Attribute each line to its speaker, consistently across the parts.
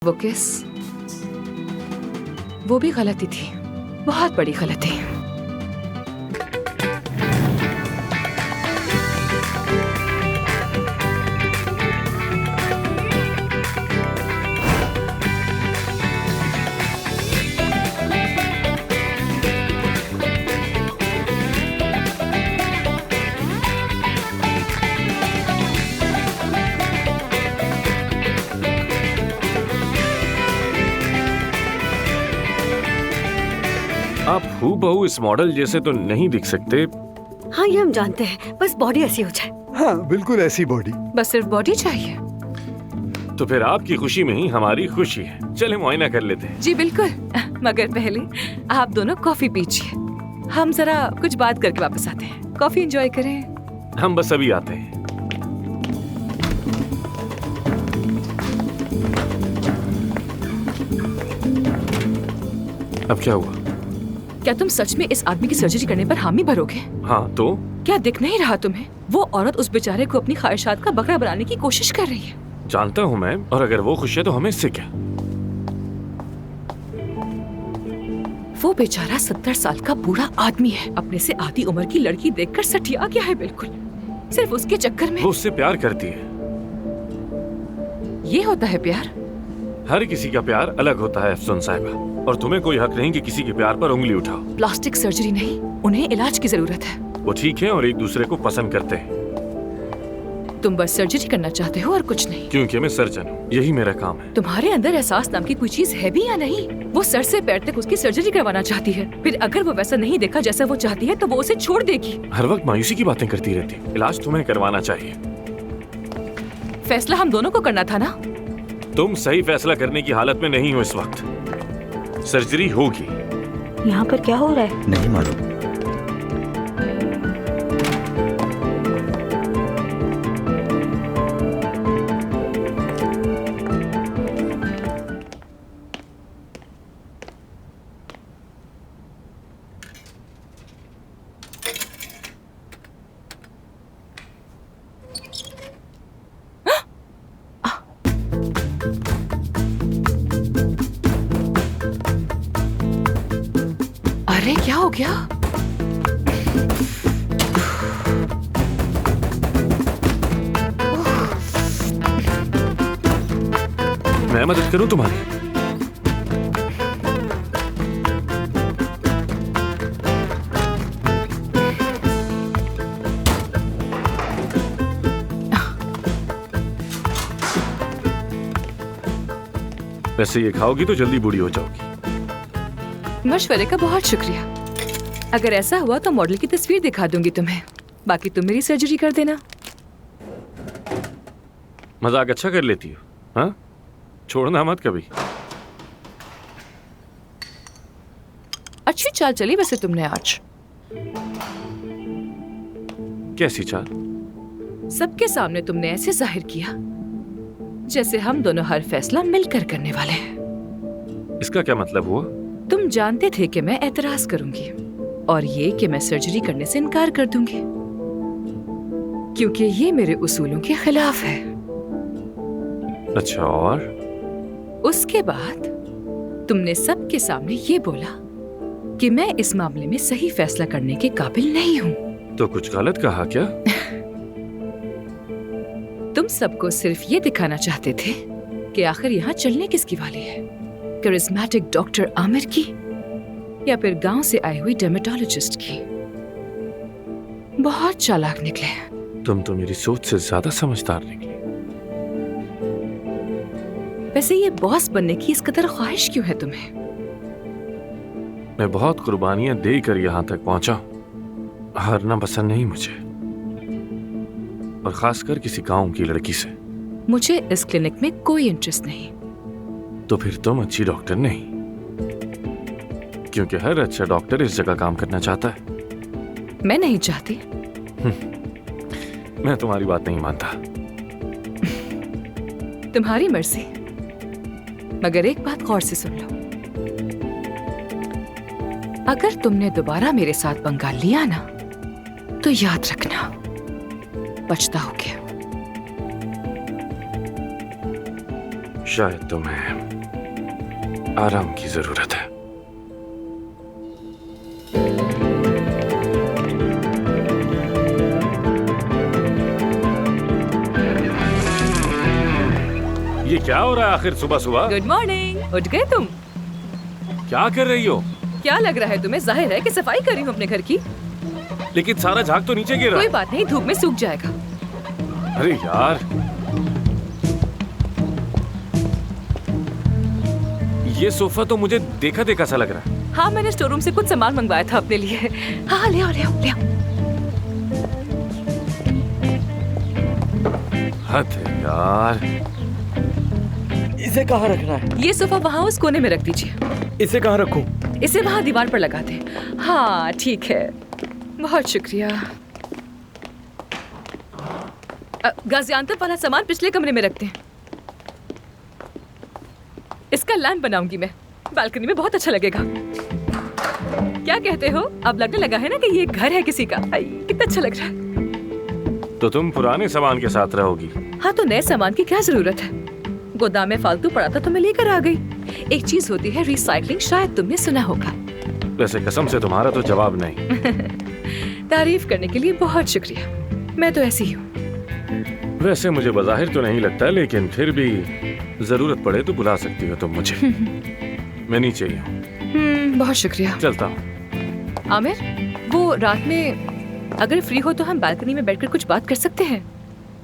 Speaker 1: वो किस, वो भी गलती थी, बहुत बड़ी गलती।
Speaker 2: आप हूबहू इस मॉडल जैसे तो नहीं दिख सकते।
Speaker 3: हाँ, ये हम जानते हैं, बस बॉडी ऐसी हो जाए।
Speaker 4: हाँ, बिल्कुल ऐसी बॉडी।
Speaker 1: बस सिर्फ बॉडी चाहिए।
Speaker 2: तो फिर आपकी खुशी में ही हमारी खुशी है। चले मुआयना कर लेते हैं।
Speaker 1: जी बिल्कुल, मगर पहले आप दोनों कॉफी पीजिए, हम जरा कुछ बात करके वापस आते हैं। कॉफी एंजॉय करें।
Speaker 2: हम बस अभी आते हैं। अब क्या हुआ?
Speaker 1: क्या तुम सच में इस आदमी की सर्जरी करने पर हामी भरोगे?
Speaker 2: हाँ तो?
Speaker 1: क्या दिख नहीं रहा तुम्हें? वो औरत उस बेचारे को अपनी ख्वाहिशात का बकरा बनाने की कोशिश कर रही है।
Speaker 2: जानता हूँ मैं, और अगर वो खुश है तो हमें इससे क्या?
Speaker 1: वो बेचारा 70 साल का बूढ़ा आदमी है, अपने से आधी उम्र की लड़की देखकर सठिया गया है बिल्कुल, सिर्फ उसके चक्कर में।
Speaker 2: वो उससे प्यार करती है।
Speaker 1: ये होता है प्यार?
Speaker 2: हर किसी का प्यार अलग होता है अफसोन साहिबा, और तुम्हें कोई हक नहीं कि किसी के प्यार पर उंगली उठाओ।
Speaker 1: प्लास्टिक सर्जरी नहीं, उन्हें इलाज की जरूरत है।
Speaker 2: वो ठीक है और एक दूसरे को पसंद करते हैं।
Speaker 1: तुम बस सर्जरी करना चाहते हो और कुछ नहीं।
Speaker 2: क्योंकि मैं सर्जन हूँ, यही मेरा काम है।
Speaker 1: तुम्हारे अंदर एहसास नाम की कोई चीज है भी या नहीं? वो सर से पैर तक उसकी सर्जरी करवाना चाहती है, फिर अगर वो वैसा नहीं देखा जैसा वो चाहती है तो वो उसे छोड़ देगी।
Speaker 2: हर वक्त मायूसी की बातें करती रहती है। इलाज तुम्हें करवाना चाहिए।
Speaker 1: फैसला हम दोनों को करना था ना।
Speaker 2: तुम सही फैसला करने की हालत में नहीं हो इस वक्त। सर्जरी होगी।
Speaker 3: यहाँ पर क्या हो रहा है?
Speaker 4: नहीं मालूम।
Speaker 1: अरे क्या हो गया?
Speaker 2: मैं मदद करूं तुम्हारी? वैसे ये खाओगी तो जल्दी बूढ़ी हो जाओगी।
Speaker 1: मशवरे का बहुत शुक्रिया। अगर ऐसा हुआ तो मॉडल की तस्वीर दिखा दूंगी तुम्हें, बाकी तुम मेरी सर्जरी कर देना।
Speaker 2: मजाक अच्छा कर लेती हो, हाँ? छोड़ना मत कभी।
Speaker 1: अच्छी चाल चली वैसे तुमने आज।
Speaker 2: कैसी चाल?
Speaker 1: सबके सामने तुमने ऐसे जाहिर किया जैसे हम दोनों हर फैसला मिलकर करने वाले हैं।
Speaker 2: इसका क्या मतलब हुआ?
Speaker 1: तुम जानते थे कि मैं एतराज करूंगी और ये कि मैं सर्जरी करने से इनकार कर दूंगी, क्योंकि ये मेरे उसूलों के खिलाफ है।
Speaker 2: अच्छा, और?
Speaker 1: उसके बाद तुमने सबके सामने ये बोला कि मैं इस मामले में सही फैसला करने के काबिल नहीं हूँ।
Speaker 2: तो कुछ गलत कहा क्या?
Speaker 1: तुम सबको सिर्फ ये दिखाना चाहते थे कि आखिर यहाँ चलने किसकी वाली है, करिश्मेटिक डॉक्टर आमिर की या फिर गांव से आई हुई डर्मेटोलॉजिस्ट की। बहुत चालाक निकले।
Speaker 2: तुम तो मेरी सोच से ज्यादा समझदार निकली।
Speaker 1: वैसे ये बॉस बनने की इस कदर ख्वाहिश क्यों है तुम्हें?
Speaker 2: मैं बहुत कुर्बानियां देकर यहाँ तक पहुंचा। हारना पसंद नहीं मुझे, और खासकर किसी गांव की लड़की से।
Speaker 1: मुझे इस क्लिनिक में कोई इंटरेस्ट नहीं।
Speaker 2: तो फिर तुम अच्छी डॉक्टर नहीं, क्योंकि हर अच्छा डॉक्टर इस जगह काम करना चाहता है।
Speaker 1: मैं नहीं चाहती।
Speaker 2: मैं तुम्हारी बात नहीं मानता।
Speaker 1: तुम्हारी मर्जी, मगर एक बात गौर से सुन लो। अगर तुमने दोबारा मेरे साथ पंगा लिया ना, तो याद रखना पछताओगे।
Speaker 2: शायद तो मैं आराम की जरूरत है। ये क्या हो रहा है आखिर सुबह सुबह?
Speaker 1: Good morning. उठ गए तुम?
Speaker 2: क्या कर रही हो?
Speaker 1: क्या लग रहा है तुम्हें? जाहिर है कि सफाई कर रही हूँ अपने घर की।
Speaker 2: लेकिन सारा झाग तो नीचे गिर रहा
Speaker 1: कोई
Speaker 2: है।
Speaker 1: बात नहीं, धूप में सूख जाएगा।
Speaker 2: अरे यार, ये सोफा तो मुझे देखा देखा सा लग रहा है।
Speaker 1: हाँ, मैंने स्टोर रूम से कुछ सामान मंगवाया था अपने लिए। हाँ, ले आओ ले आओ ले आओ।
Speaker 2: हद है यार।
Speaker 5: इसे कहाँ रखना है?
Speaker 1: ये सोफा वहाँ उस कोने में रख दीजिए।
Speaker 5: इसे कहाँ रखूं?
Speaker 1: इसे वहाँ दीवार पर लगा दे। हाँ ठीक है, बहुत शुक्रिया। गाजियान्तप वाला सामान पिछले कमरे में रखते हैं। इसका लैंप बनाऊंगी मैं, बालकनी में बहुत अच्छा लगेगा। क्या कहते हो? अब लगने लगा है ना कि ये घर है किसी का। कितना अच्छा लग रहा है।
Speaker 2: तो तुम पुराने सामान के साथ रहोगी?
Speaker 1: हाँ, तो नए सामान की क्या जरूरत है? गोदाम में फालतू पड़ा था तो मैं लेकर आ गई। एक चीज होती है रिसाइकलिंग, शायद तुमने सुना होगा।
Speaker 2: वैसे कसम से तुम्हारा तो जवाब नहीं।
Speaker 1: तारीफ करने के लिए बहुत शुक्रिया, मैं तो ऐसी ही हूँ।
Speaker 2: वैसे मुझे बज़ाहिर तो नहीं लगता, लेकिन फिर भी जरूरत पड़े तो बुला सकती हो तुम मुझे। मैं नीचे ही हूँ।
Speaker 1: बहुत शुक्रिया।
Speaker 2: चलता हूँ।
Speaker 1: आमिर, वो रात में अगर फ्री हो तो हम बालकनी में बैठकर कुछ बात कर सकते हैं।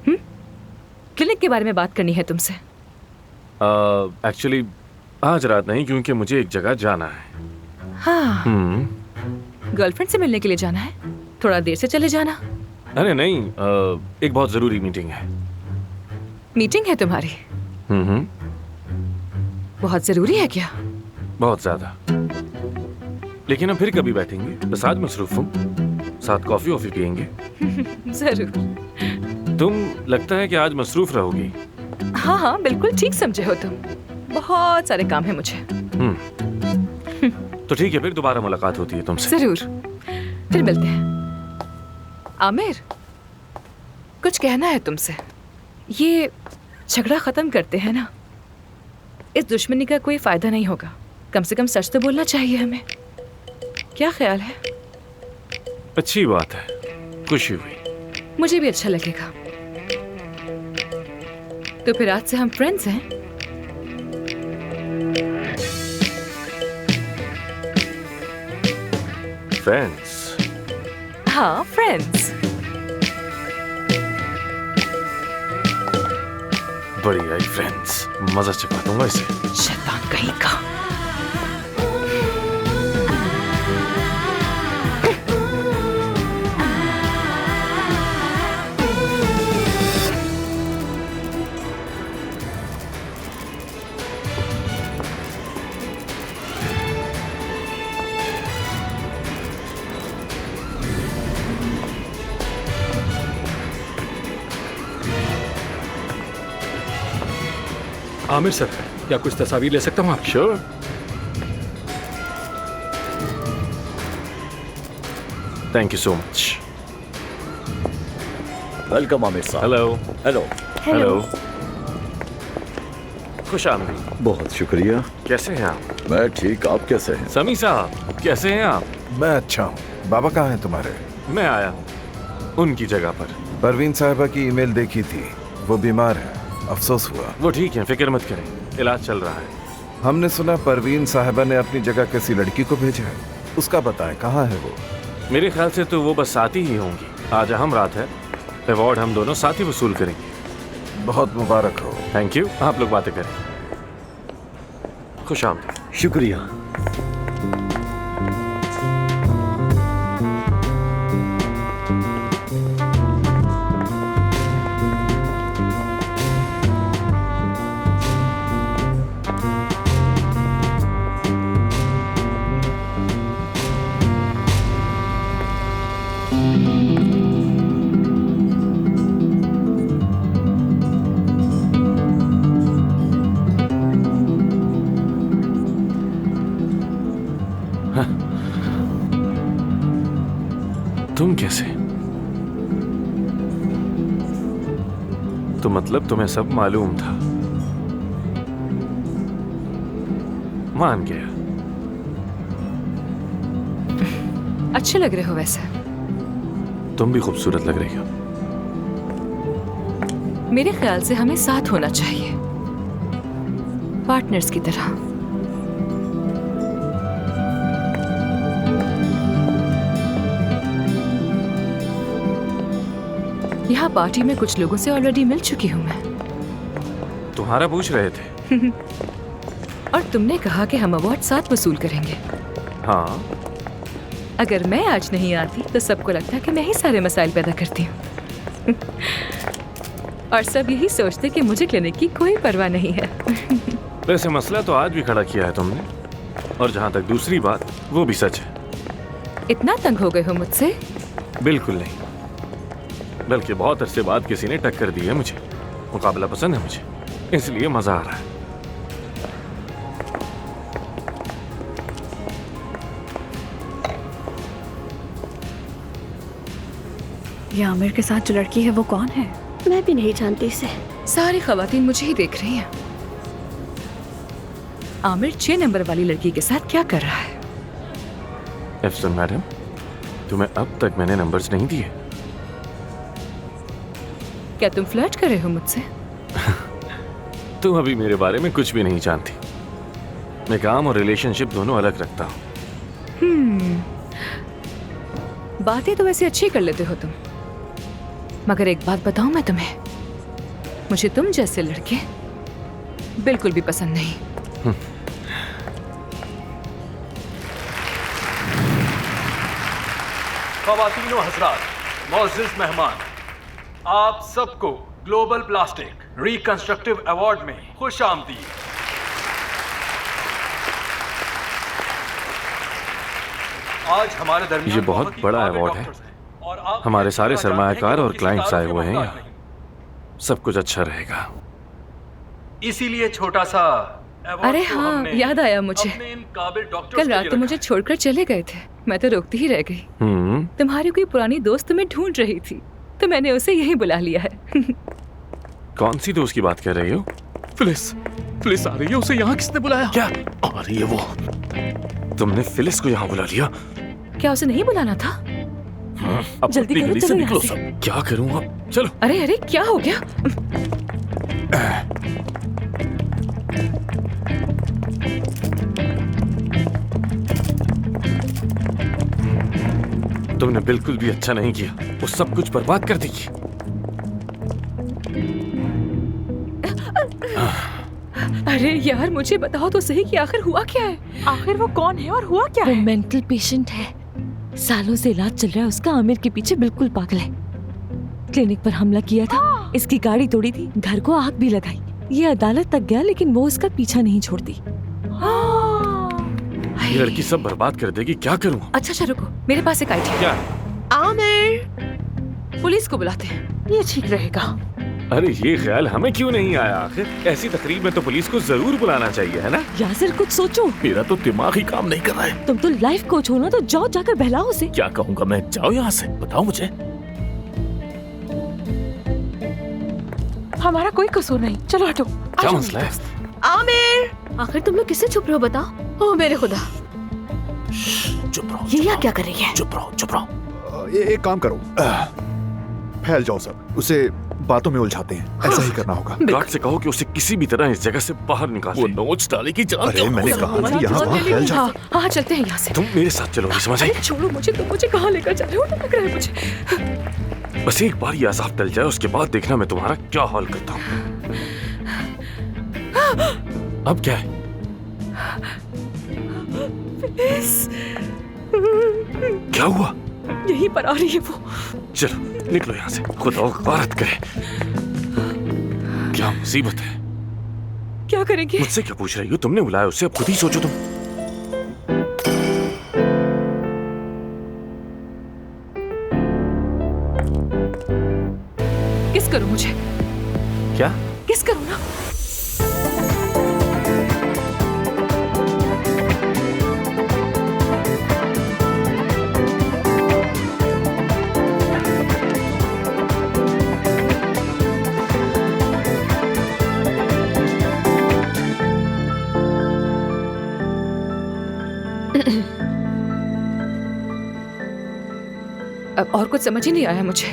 Speaker 1: क्लिनिक के बारे में बात करनी है तुमसे।
Speaker 2: एक्चुअली आज रात नहीं, क्योंकि मुझे एक जगह जाना है।
Speaker 1: हाँ, गर्लफ्रेंड से मिलने के लिए जाना है? थोड़ा देर से चले जाना।
Speaker 2: अरे नहीं, एक बहुत जरूरी मीटिंग है।
Speaker 1: मीटिंग है तुम्हारी? बहुत जरूरी है क्या?
Speaker 2: बहुत ज्यादा। लेकिन हम फिर कभी बैठेंगे, बस आज मसरूफ हूँ। साथ कॉफी वॉफी पियेंगे।
Speaker 1: जरूर।
Speaker 2: तुम लगता है कि आज मसरूफ रहोगी।
Speaker 1: हाँ हाँ, बिल्कुल ठीक समझे हो तुम। बहुत सारे काम है मुझे।
Speaker 2: तो ठीक है, फिर दोबारा मुलाकात होती है तुमसे।
Speaker 1: जरूर, फिर मिलते हैं। आमिर, कुछ कहना है तुमसे। ये झगड़ा खत्म करते हैं ना, इस दुश्मनी का कोई फायदा नहीं होगा। कम से कम सच तो बोलना चाहिए हमें। क्या ख्याल है?
Speaker 2: अच्छी बात है, खुशी हुई।
Speaker 1: मुझे भी अच्छा लगेगा। तो फिर आज से हम फ्रेंड्स हैं।
Speaker 2: फ्रेंड्स?
Speaker 1: हाँ, फ्रेंड्स।
Speaker 2: बड़ी आई फ्रेंड्स, मजा चखा दूंगा इसे।
Speaker 1: शैतान कहीं का।
Speaker 5: आमिर सर, क्या कुछ तस्वीर ले सकता हूँ आप?
Speaker 2: Sure. Thank you so much.
Speaker 6: Welcome Aamir साहब।
Speaker 2: हेलो।
Speaker 6: हेलो।
Speaker 2: हेलो। खुश आमदीद।
Speaker 6: बहुत शुक्रिया।
Speaker 2: कैसे हैं आप?
Speaker 6: मैं ठीक, आप कैसे हैं?
Speaker 2: समी साहब, कैसे हैं आप?
Speaker 4: मैं अच्छा हूँ। बाबा कहाँ हैं तुम्हारे?
Speaker 2: मैं आया हूँ उनकी जगह पर।
Speaker 4: परवीन साहिबा की ईमेल देखी थी, वो बीमार है, अफसोस हुआ।
Speaker 2: वो ठीक है, फिक्र मत करें, इलाज चल रहा है।
Speaker 4: हमने सुना परवीन साहिबा ने अपनी जगह किसी लड़की को भेजा है, उसका बताएं कहाँ है वो?
Speaker 2: मेरे ख्याल से तो वो बस साथ ही होंगी। आज हम रात है, अवार्ड हम दोनों साथ ही वसूल करेंगे।
Speaker 4: बहुत मुबारक हो।
Speaker 2: Thank you. आप लोग बातें करें। खुश आमदीद।
Speaker 6: शुक्रिया।
Speaker 2: तुम कैसे? तो मतलब तुम्हें सब मालूम था? मान गया।
Speaker 1: अच्छे लग रहे हो वैसे।
Speaker 2: तुम भी खूबसूरत लग रही हो।
Speaker 1: मेरे ख्याल से हमें साथ होना चाहिए, पार्टनर्स की तरह। यहाँ पार्टी में कुछ लोगों से ऑलरेडी मिल चुकी हूँ मैं।
Speaker 2: तुम्हारा पूछ रहे थे।
Speaker 1: और तुमने कहा कि हम अवार्ड साथ वसूल करेंगे।
Speaker 2: हाँ,
Speaker 1: अगर मैं आज नहीं आती तो सबको लगता कि मैं ही सारे मसाइल पैदा करती हूँ। और सब यही सोचते कि मुझे क्लिनिक की कोई परवाह नहीं है।
Speaker 2: वैसे मसला तो आज भी खड़ा किया है तुमने, और जहाँ तक दूसरी बात, वो भी सच है।
Speaker 1: इतना तंग हो गए हो मुझसे?
Speaker 2: बिल्कुल नहीं, बल्कि बहुत अरसे बाद किसी ने टक्कर दी है मुझे। मुकाबला पसंद है मुझे, इसलिए मजा आ रहा है।
Speaker 7: ये आमिर के साथ जो लड़की है वो कौन है?
Speaker 3: मैं भी नहीं जानती इसे।
Speaker 1: सारी खवातीन मुझे ही देख रही हैं। आमिर 6 नंबर वाली लड़की के साथ क्या कर रहा है?
Speaker 2: एफसन मैडम, तुम्हें अब तक मैंने नंबर्स नहीं दिए।
Speaker 1: क्या तुम फ्लर्ट कर रहे हो मुझसे?
Speaker 2: तुम अभी मेरे बारे में कुछ भी नहीं जानती। मैं काम और रिलेशनशिप दोनों अलग रखता हूँ।
Speaker 1: बातें तो वैसे अच्छी कर लेते हो तुम, मगर एक बात बताऊं मैं तुम्हें, मुझे तुम जैसे लड़के बिल्कुल भी पसंद नहीं।
Speaker 5: ख़वातीनो हज़रात, मोअज़्ज़िज़ मेहमान, आप सबको ग्लोबल प्लास्टिक रिकंस्ट्रक्टिव अवार्ड में खुश आमदीद। आज हमारे दरमियान
Speaker 2: ये बहुत
Speaker 5: ही
Speaker 2: बड़ा
Speaker 5: काबिल
Speaker 2: अवार्ड है।
Speaker 5: डॉक्टर्स हैं और आप
Speaker 2: हमारे सारे
Speaker 5: जानते हैं
Speaker 2: सरमायाकार
Speaker 5: कि
Speaker 2: और
Speaker 5: किसी
Speaker 2: क्लाइंट्स
Speaker 5: तारों
Speaker 2: आए
Speaker 5: के
Speaker 2: हुए हैं
Speaker 5: मोहताज
Speaker 2: यहाँ।
Speaker 5: नहीं।
Speaker 2: सब कुछ अच्छा रहेगा।
Speaker 5: इसीलिए छोटा सा अवार्ड
Speaker 1: अरे
Speaker 5: को
Speaker 1: हाँ,
Speaker 5: हमने
Speaker 1: याद आया मुझे।
Speaker 5: अपने इन काबिल डॉक्टर्स
Speaker 1: कल
Speaker 5: के
Speaker 1: रात
Speaker 5: लिए
Speaker 1: तो
Speaker 5: रखा
Speaker 1: मुझे
Speaker 5: है।
Speaker 1: छोड़कर चले गए थे, मैं तो रोकती ही रह गई। तुम्हारी कोई पुरानी दोस्त तुम्हें ढूंढ रही थी, तो मैंने उसे यहीं बुला लिया है।
Speaker 2: कौन सी दोस्त की बात कर रही हो?
Speaker 8: पुलिस आ रही है। उसे यहाँ किसने बुलाया?
Speaker 2: क्या
Speaker 8: आ रही है वो।
Speaker 2: तुमने फिलिस को यहाँ बुला लिया?
Speaker 1: क्या उसे नहीं बुलाना था?
Speaker 8: अब
Speaker 1: जल्दी
Speaker 8: अपनी
Speaker 1: करो,
Speaker 8: गली से
Speaker 1: चलो यहाँ
Speaker 8: निकलो
Speaker 1: से।
Speaker 8: सब।
Speaker 2: क्या करूँ अब? चलो।
Speaker 1: अरे अरे, क्या हो गया?
Speaker 2: तुमने बिल्कुल भी अच्छा नहीं किया, वो सब कुछ बर्बाद कर दी।
Speaker 1: अरे यार, मुझे बताओ तो सही कि आखिर हुआ क्या है?
Speaker 7: आखिर वो कौन है और हुआ क्या
Speaker 9: वो
Speaker 7: है?
Speaker 9: मेंटल पेशेंट है, सालों से इलाज चल रहा है उसका। आमिर के पीछे बिल्कुल पागल है। क्लिनिक पर हमला किया था, इसकी गाड़ी तोड़ी थी, घर को आग भी लगाई। ये अदालत तक गया लेकिन वो उसका पीछा नहीं छोड़ती।
Speaker 2: ये लड़की सब बर्बाद कर देगी, क्या करूँ?
Speaker 1: अच्छा रुको, मेरे पास एक आइडिया।
Speaker 2: क्या?
Speaker 7: आमिर,
Speaker 1: पुलिस को बुलाते हैं।
Speaker 7: ये ठीक रहेगा।
Speaker 2: अरे ये ख्याल हमें क्यों नहीं आया? आखिर ऐसी तकरीब में तो पुलिस को जरूर बुलाना चाहिए, है ना?
Speaker 9: यासिर, कुछ सोचो।
Speaker 8: मेरा तो दिमाग ही काम नहीं कर रहा है।
Speaker 9: तुम तो लाइफ कोच हो ना, तो जाओ जाकर बहलाओ उसे।
Speaker 8: क्या कहूँगा मैं? जाओ यहाँ से, बताओ मुझे।
Speaker 7: हमारा कोई कसूर नहीं, चलो हटो।
Speaker 2: क्या मसला है?
Speaker 7: आमिर,
Speaker 3: आखिर तुम लोग किससे छुप रहे हो बताओ?
Speaker 1: ओह मेरे खुदा,
Speaker 8: चुप रहो।
Speaker 3: ये यहाँ क्या कर रही है?
Speaker 8: चुप रहो, चुप रहो।
Speaker 10: एक काम करो, फैल जाओ सब, उसे बातों में उलझाते हैं। ऐसा ही करना होगा।
Speaker 2: गार्ड से कहो कि उसे किसी भी तरह इस जगह से बाहर निकाल
Speaker 8: वो
Speaker 2: दे।
Speaker 8: नोच डाले की जान।
Speaker 10: अरे मैंने कहा ना, यहाँ वहाँ फैल जा।
Speaker 1: हाँ हाँ, चलते हैं यहाँ से।
Speaker 2: तुम मेरे साथ चलो, नहीं समझ आई?
Speaker 1: अरे छोड़ो मुझे, तुम मुझे कहाँ लेकर जा रहे हो? डर लग रहा है मुझे।
Speaker 2: बस एक बार ये अजाब टल जाए, उसके बाद देखना मैं तुम्हारा क्या हाल करता हूँ। अब क्या है? क्या हुआ?
Speaker 1: यहीं पर आ रही है वो।
Speaker 2: चलो निकलो यहाँ से, खुदा गफारत करे। क्या मुसीबत है?
Speaker 1: क्या करेंगे?
Speaker 2: मुझसे क्या पूछ रही हो? तुमने बुलाया उसे, अब खुद ही सोचो तुम।
Speaker 1: किस करूं मुझे?
Speaker 2: क्या?
Speaker 1: किस करूं ना? अब और कुछ समझ ही नहीं आया मुझे।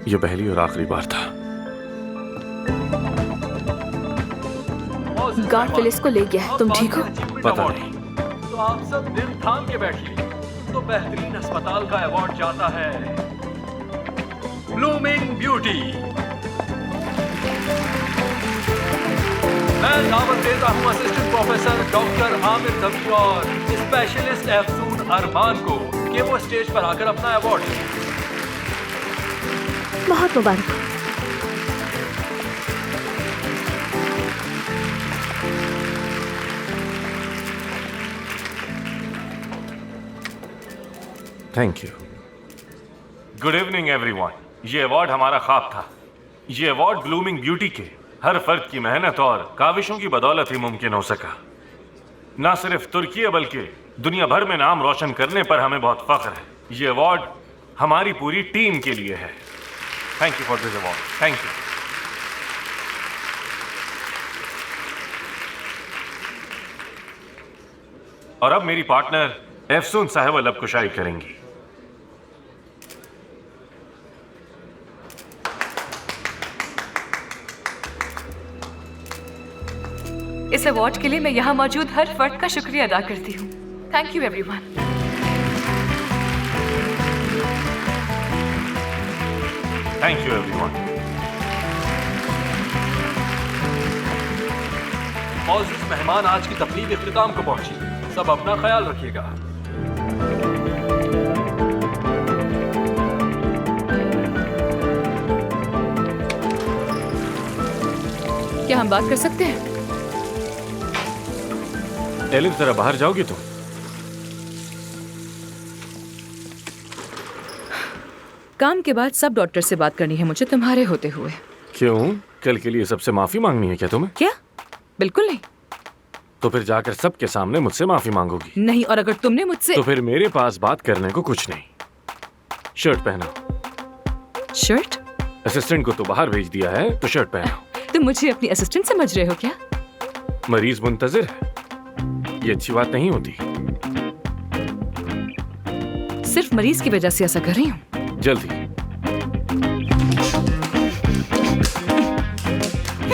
Speaker 2: ये पहली और आखिरी बार था।
Speaker 3: गार्ड फिलिस को ले गया है। तुम ठीक हो?
Speaker 2: पता नहीं।
Speaker 5: तो आप सब दिल थाम के बैठिए। तो बेहतरीन अस्पताल का अवार्ड जाता है ब्लूमिंग ब्यूटी। मैं दावत देता हूँ असिस्टेंट प्रोफेसर डॉक्टर आमिर दबी और स्पेशलिस्ट अफसून अरमान को कि वो स्टेज पर आकर अपना अवार्ड लें।
Speaker 3: बहुत मुबारक।
Speaker 2: Thank you.
Speaker 11: Good evening everyone. ये अवार्ड हमारा ख्वाब था। ये अवार्ड ब्लूमिंग ब्यूटी के हर फर्द की मेहनत और काविशों की बदौलत ही मुमकिन हो सका। ना सिर्फ तुर्की बल्कि दुनिया भर में नाम रोशन करने पर हमें बहुत फख्र है। ये अवार्ड हमारी पूरी टीम के लिए है। Thank you for this award. Thank you. और अब मेरी पार्टनर एफसून साहिबा लब कुशाई करेंगी।
Speaker 1: इस अवार्ड के लिए मैं यहाँ मौजूद हर फर्द का शुक्रिया अदा करती हूँ। Thank you everyone.
Speaker 11: Thank you everyone.
Speaker 5: मौजूद मेहमान आज की तकलीफ इख्तिताम को पहुंची। सब अपना ख्याल रखिएगा।
Speaker 1: क्या हम बात कर सकते हैं?
Speaker 2: एलिफ जरा बाहर जाओगी तुम?
Speaker 1: काम के बाद सब डॉक्टर से बात करनी है मुझे तुम्हारे होते हुए।
Speaker 2: क्यों? कल के लिए सबसे माफी मांगनी है क्या तुम्हें?
Speaker 1: क्या? बिल्कुल नहीं।
Speaker 2: तो फिर जाकर सबके सामने मुझसे माफी मांगोगी?
Speaker 1: नहीं, और अगर तुमने मुझसे
Speaker 2: तो फिर मेरे पास बात करने को कुछ नहीं। शर्ट पहनो।
Speaker 1: शर्ट?
Speaker 2: असिस्टेंट को तो बाहर भेज दिया है, तो शर्ट पहनो।
Speaker 1: तुम मुझे अपनी असिस्टेंट समझ रहे हो क्या?
Speaker 2: मरीज मुंतजिर है, ये अच्छी बात नहीं होती।
Speaker 1: सिर्फ मरीज की वजह से ऐसा कर रही हूँ।
Speaker 2: जल्दी।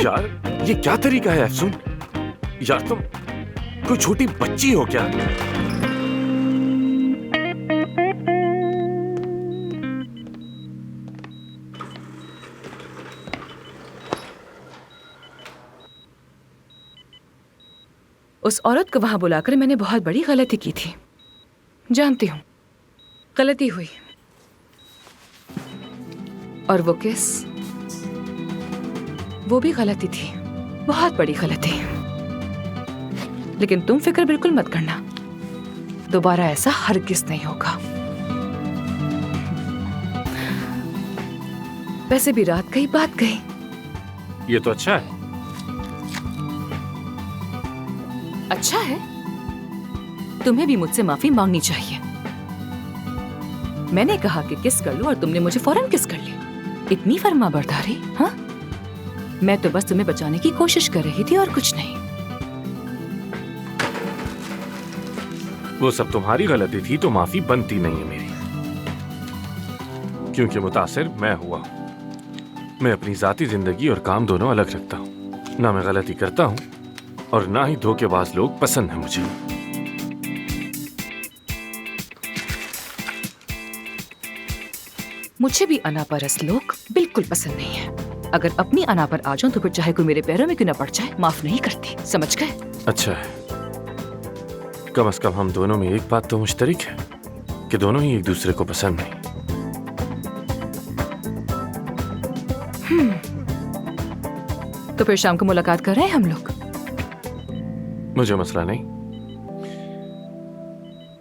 Speaker 2: यार ये क्या तरीका है अफसून? यार तुम कोई छोटी बच्ची हो क्या?
Speaker 1: उस औरत को वहां बुलाकर मैंने बहुत बड़ी गलती की थी। जानती हूं, गलती हुई। और वो किस? वो भी गलती थी, बहुत बड़ी गलती। लेकिन तुम फिक्र बिल्कुल मत करना, दोबारा ऐसा हरगिज नहीं होगा। वैसे भी रात गई बात गई।
Speaker 2: ये तो अच्छा है।
Speaker 1: अच्छा है? तुम्हें भी मुझसे माफी मांगनी चाहिए। मैंने कहा कि किस कर लूं और तुमने मुझे फौरन किस कर ली। इतनी फर्मा बरदारी? हाँ, मैं तो बस तुम्हें बचाने की कोशिश कर रही थी और कुछ नहीं।
Speaker 2: वो सब तुम्हारी गलती थी तो माफी बनती नहीं है मेरी, क्योंकि मुतासिर मैं हुआ। मैं अपनी जाती जिंदगी और काम दोनों अलग रखता हूँ। ना मैं गलती करता हूँ और ना ही धोखेबाज लोग पसंद हैं मुझे।
Speaker 1: मुझे भी अनापरस लोग बिल्कुल पसंद नहीं है। अगर अपनी अना पर आ जाऊं तो फिर चाहे कोई मेरे पैरों में क्यों ना पड़ जाए, माफ नहीं करती। समझ गए?
Speaker 2: अच्छा है, कम से कम हम दोनों में एक बात तो मुश्तरक है कि दोनों ही एक दूसरे को पसंद नहीं।
Speaker 1: तो फिर शाम को मुलाकात कर रहे हैं हम लोग?
Speaker 2: मुझे मसला नहीं,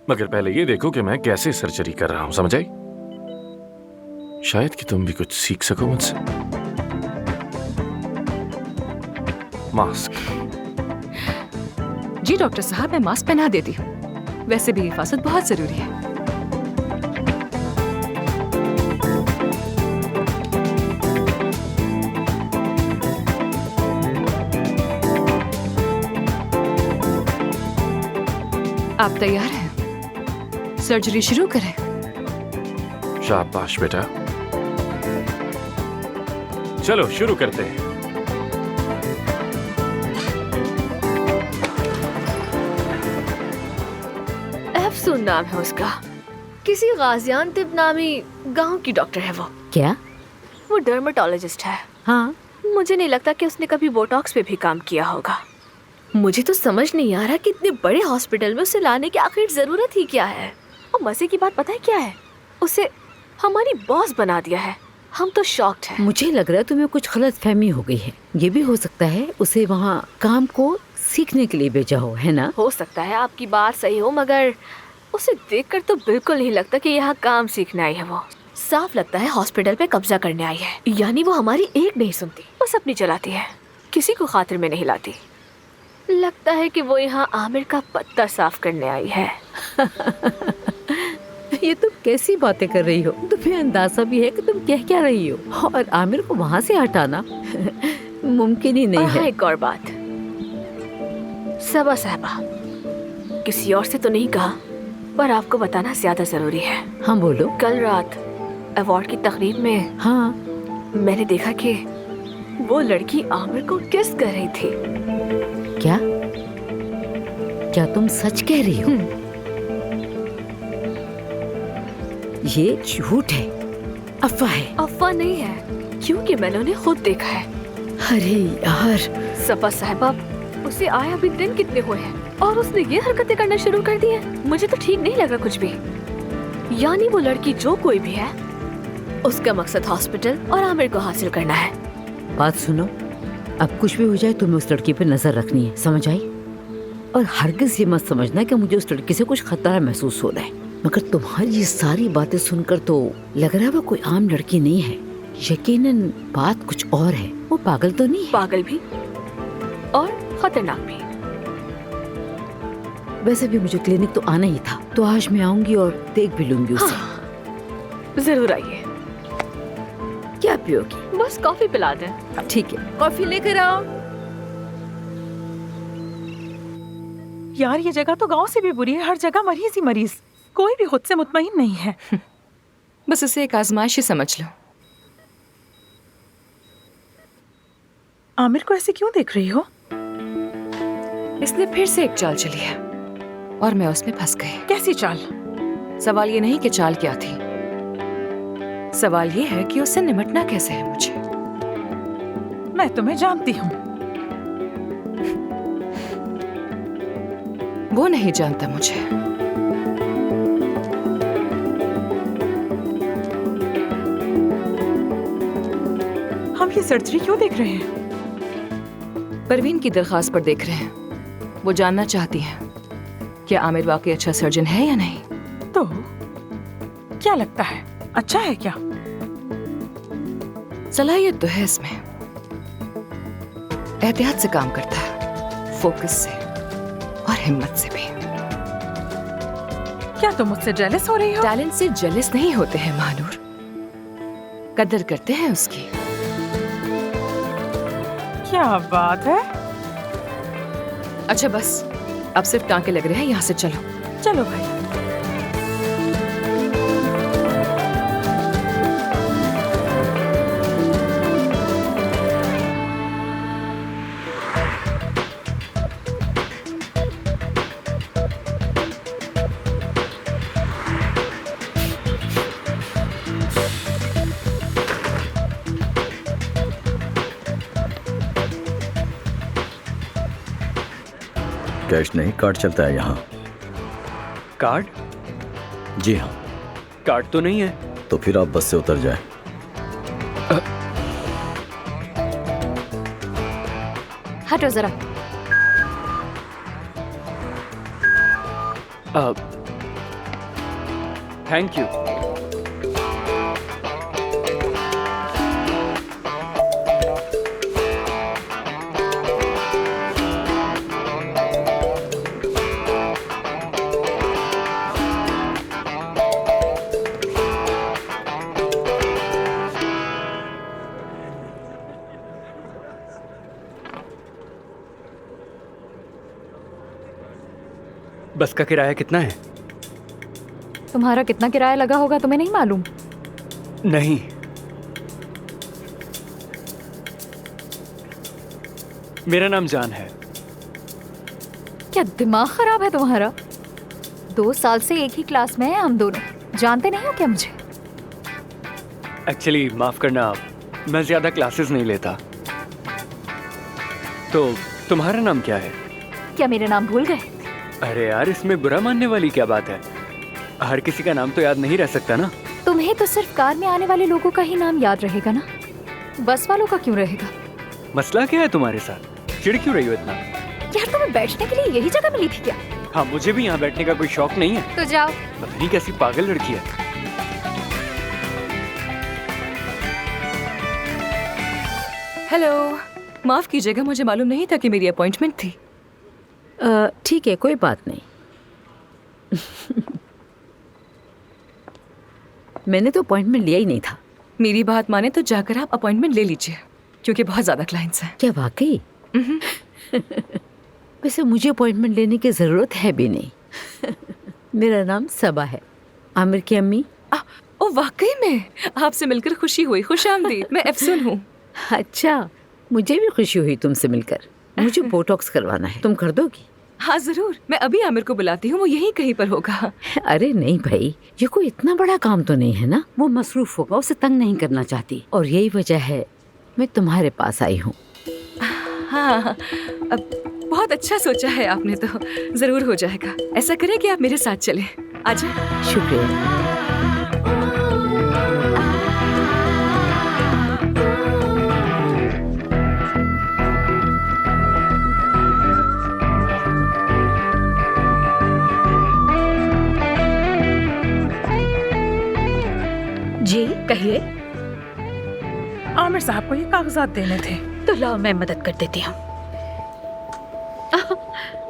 Speaker 2: मगर पहले ये देखो कि मैं कैसे सर्जरी कर रहा हूं। समझ आई? शायद कि तुम भी कुछ सीख सको मुझसे। मास्क।
Speaker 1: जी डॉक्टर साहब, मैं मास्क पहना देती हूँ। वैसे भी हिफाजत बहुत जरूरी है। आप तैयार हैं? सर्जरी शुरू करें?
Speaker 2: शाबाश बेटा, चलो शुरू करते हैं।
Speaker 3: अफसून नाम है उसका। किसी गाजियानतिब नामी गांव की डॉक्टर है वो।
Speaker 9: क्या?
Speaker 3: वो डर्मेटोलॉजिस्ट है।
Speaker 9: हाँ,
Speaker 3: मुझे नहीं लगता कि उसने कभी बोटॉक्स पे भी काम किया होगा। मुझे तो समझ नहीं आ रहा कि इतने बड़े हॉस्पिटल में उसे लाने की आखिर जरूरत ही क्या है। और मजे की बात पता है क्या है? उसे हमारी बॉस बना दिया है। हम तो शॉक्ड हैं।
Speaker 9: मुझे लग रहा है तुम्हें कुछ गलत फहमी हो गई है। ये भी हो सकता है उसे वहाँ काम को सीखने के लिए भेजा हो, है ना?
Speaker 3: हो सकता है आपकी बात सही हो, मगर उसे देखकर तो बिल्कुल नहीं लगता कि यहाँ काम सीखने आई है। वो साफ लगता है हॉस्पिटल पे कब्जा करने आई है। यानी वो हमारी एक नहीं सुनती, बस अपनी चलाती है, किसी को खातिर में नहीं लाती। लगता है कि वो यहाँ आमिर का पत्ता साफ करने आई है।
Speaker 9: ये तुम कैसी बातें कर रही हो? तुम्हें अंदाजा भी है कि तुम कह क्या रही हो? और आमिर को वहाँ से हटाना मुमकिन ही नहीं है।
Speaker 3: एक और बात, सबा साहबा, किसी और से तो नहीं कहा, पर आपको बताना ज्यादा जरूरी है।
Speaker 9: हाँ बोलो।
Speaker 3: कल रात अवार्ड की तकरीब में
Speaker 9: हाँ,
Speaker 3: मैंने देखा कि वो लड़की आमिर को किस कर रही थी।
Speaker 9: क्या? क्या तुम सच कह रही हो? ये झूठ है, अफवाह है।
Speaker 3: अफवाह नहीं है, क्योंकि मैंने उन्हें खुद देखा है।
Speaker 9: अरे यार,
Speaker 3: सफा साहबा, उसे आए अभी दिन कितने हुए हैं और उसने ये हरकतें करना शुरू कर दी है। मुझे तो ठीक नहीं लग रहा कुछ भी। यानी वो लड़की जो कोई भी है, उसका मकसद हॉस्पिटल और आमिर को हासिल करना है।
Speaker 9: बात सुनो, अब कुछ भी हो जाए तुम्हें उस लड़की पे नजर रखनी है, समझ आई? और हरगिज ये मत समझना कि मुझे उस लड़की से कुछ खतरा महसूस हो रहा है। मगर तुम्हारी ये सारी बातें सुनकर तो लग रहा है वो कोई आम लड़की नहीं है। यकीनन बात कुछ और है। वो पागल तो नहीं है?
Speaker 3: पागल भी और खतरनाक भी।
Speaker 9: वैसे भी मुझे क्लिनिक तो आना ही था, तो आज मैं आऊंगी और देख भी लूंगी उसे।
Speaker 3: हाँ, जरूर आइए।
Speaker 9: क्या पियोगी?
Speaker 3: बस कॉफी पिला दें।
Speaker 9: ठीक है, कॉफी लेकर आओ।
Speaker 7: यार ये जगह तो गांव से भी बुरी है, हर जगह मरीज ही मरीज, कोई भी खुद से मुतमईन नहीं है।
Speaker 1: बस इसे एक आजमाइश ही समझ लो।
Speaker 7: आमिर को ऐसे क्यों देख रही हो?
Speaker 1: इसने फिर से एक चाल चली है और मैं उसमें फंस गई।
Speaker 7: कैसी चाल?
Speaker 1: सवाल ये नहीं कि चाल क्या थी, सवाल ये है कि उससे निपटना कैसे है मुझे।
Speaker 7: मैं तुम्हें जानती हूँ।
Speaker 1: वो नहीं जानता मुझे।
Speaker 7: हम ये सर्जरी क्यों देख रहे हैं?
Speaker 1: परवीन की दरखास्त पर देख रहे हैं। वो जानना चाहती है क्या आमिर वाकई अच्छा सर्जन है या नहीं।
Speaker 7: तो क्या लगता है, अच्छा है क्या?
Speaker 1: सलाहियत तो है इसमें, एहतियात से काम करता है, फोकस से और हिम्मत से भी।
Speaker 7: क्या तुम मुझसे जेलस हो रही हो?
Speaker 1: टैलेंट से जेलस नहीं होते हैं महानूर, कदर करते हैं उसकी।
Speaker 7: क्या बात है।
Speaker 1: अच्छा बस, अब सिर्फ टांके लग रहे हैं, यहाँ से चलो।
Speaker 7: चलो भाई।
Speaker 6: कैश नहीं, कार्ड चलता है यहाँ।
Speaker 12: कार्ड?
Speaker 6: जी हाँ।
Speaker 12: कार्ड तो नहीं है।
Speaker 6: तो फिर आप बस से उतर जाएं।
Speaker 3: हटो जरा।
Speaker 12: Thank you. बस का किराया कितना है?
Speaker 13: तुम्हारा कितना किराया लगा होगा तुम्हें नहीं मालूम?
Speaker 12: नहीं। मेरा नाम जान है।
Speaker 13: क्या दिमाग खराब है तुम्हारा? 2 साल से एक ही क्लास में हैं हम दोनों, जानते नहीं हो क्या मुझे?
Speaker 12: एक्चुअली माफ करना, मैं ज्यादा क्लासेस नहीं लेता। तो तुम्हारा नाम क्या है?
Speaker 13: क्या मेरा नाम भूल गए?
Speaker 12: अरे यार, इसमें बुरा मानने वाली क्या बात है? हर किसी का नाम तो याद नहीं रह सकता ना।
Speaker 13: तुम्हें तो सिर्फ कार में आने वाले लोगों का ही नाम याद रहेगा ना, बस वालों का क्यों रहेगा?
Speaker 12: मसला क्या है तुम्हारे साथ? चिढ़ क्यों रही हो इतना?
Speaker 13: यार तुम्हें बैठने के लिए यही जगह मिली थी क्या?
Speaker 12: हाँ, मुझे भी यहाँ बैठने का कोई शौक नहीं है।
Speaker 13: तो जाओ।
Speaker 12: पता नहीं कैसी पागल लड़की है।
Speaker 1: हेलो, माफ कीजिएगा, मुझे मालूम नहीं था कि मेरी अपॉइंटमेंट थी।
Speaker 14: ठीक है, कोई बात नहीं। मैंने तो अपॉइंटमेंट लिया ही नहीं था।
Speaker 1: मेरी बात माने तो जाकर आप अपॉइंटमेंट ले लीजिए, क्योंकि बहुत ज्यादा क्लाइंट्स हैं।
Speaker 14: क्या वाकई? वैसे मुझे अपॉइंटमेंट लेने की जरूरत है भी नहीं। मेरा नाम सबा है, आमिर की अम्मी।
Speaker 1: ओ वाकई में, आपसे मिलकर खुशी हुई। खुशामदीद, मैं अफसून हूँ।
Speaker 14: अच्छा, मुझे भी खुशी हुई तुमसे मिलकर। मुझे बोटॉक्स करवाना है, तुम कर दोगी?
Speaker 1: हाँ जरूर, मैं अभी आमिर को बुलाती हूँ, वो यहीं कहीं पर होगा।
Speaker 14: अरे नहीं भाई, ये कोई इतना बड़ा काम तो नहीं है ना। वो मसरूफ होगा, उसे तंग नहीं करना चाहती, और यही वजह है मैं तुम्हारे पास आई हूँ।
Speaker 1: हाँ, अब बहुत अच्छा सोचा है आपने, तो जरूर हो जाएगा। ऐसा करें कि आप मेरे साथ चलें। आजा।
Speaker 14: शुक्रिया।
Speaker 3: जी कहिए।
Speaker 7: आमिर साहब को ये कागजात देने थे।
Speaker 3: तो लाओ, मैं मदद कर देती हूँ।